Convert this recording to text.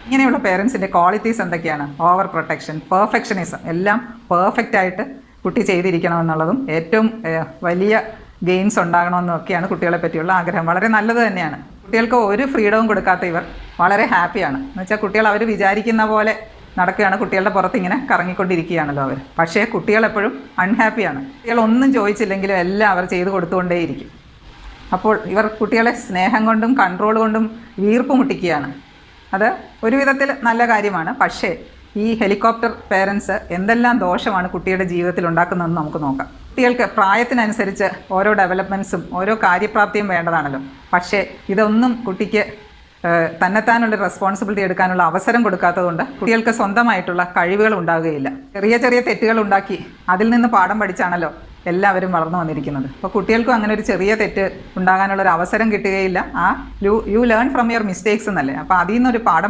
ഇങ്ങനെയുള്ള പേരൻസിൻ്റെ ക്വാളിറ്റീസ് എന്തൊക്കെയാണ്? Over protection, perfectionism, എല്ലാം പെർഫെക്റ്റ് ആയിട്ട് കുട്ടി ചെയ്തിരിക്കണമെന്നുള്ളതും ഏറ്റവും വലിയ ഗെയിൻസ് ഉണ്ടാകണമെന്നൊക്കെയാണ് കുട്ടികളെ പറ്റിയുള്ള ആഗ്രഹം. വളരെ നല്ലത് തന്നെയാണ്. കുട്ടികൾക്ക് ഒരു ഫ്രീഡവും കൊടുക്കാത്ത ഇവർ വളരെ ഹാപ്പിയാണ്. എന്ന് വെച്ചാൽ കുട്ടികൾ അവർ വിചാരിക്കുന്ന പോലെ നടക്കുകയാണ്. കുട്ടികളുടെ പുറത്ത് ഇങ്ങനെ കറങ്ങിക്കൊണ്ടിരിക്കുകയാണല്ലോ അവർ. പക്ഷേ കുട്ടികൾ എപ്പോഴും അൺഹാപ്പിയാണ്. കുട്ടികൾ ഒന്നും ചോദിച്ചില്ലെങ്കിലും എല്ലാം അവർ ചെയ്തു കൊടുത്തുകൊണ്ടേയിരിക്കും. അപ്പോൾ ഇവർ കുട്ടികളെ സ്നേഹം കൊണ്ടും കൺട്രോൾ കൊണ്ടും വീർപ്പ് മുട്ടിക്കുകയാണ്. അത് ഒരു വിധത്തിൽ നല്ല കാര്യമാണ്. പക്ഷേ ഈ ഹെലികോപ്റ്റർ പേരൻസ് എന്തെല്ലാം ദോഷമാണ് കുട്ടിയുടെ ജീവിതത്തിൽ ഉണ്ടാക്കുന്നതെന്ന് നമുക്ക് നോക്കാം. കുട്ടികൾക്ക് പ്രായത്തിനനുസരിച്ച് ഓരോ ഡെവലപ്മെൻറ്റ്സും ഓരോ കാര്യപ്രാപ്തിയും വേണ്ടതാണല്ലോ. പക്ഷേ ഇതൊന്നും കുട്ടിക്ക് തന്നെത്താനുള്ള റെസ്പോൺസിബിലിറ്റി എടുക്കാനുള്ള അവസരം കൊടുക്കാത്തതുകൊണ്ട് കുട്ടികൾക്ക് സ്വന്തമായിട്ടുള്ള കഴിവുകൾ ഉണ്ടാകുകയില്ല. ചെറിയ ചെറിയ തെറ്റുകൾ ഉണ്ടാക്കി അതിൽ നിന്ന് പാഠം പഠിച്ചാണല്ലോ എല്ലാവരും വളർന്നു വന്നിരിക്കുന്നത്. അപ്പോൾ കുട്ടികൾക്കും അങ്ങനെ ഒരു ചെറിയ തെറ്റ് ഉണ്ടാകാനുള്ളൊരു അവസരം കിട്ടുകയില്ല. You learn from your mistakes എന്നല്ലേ. അപ്പോൾ അതിൽ നിന്നൊരു പാഠം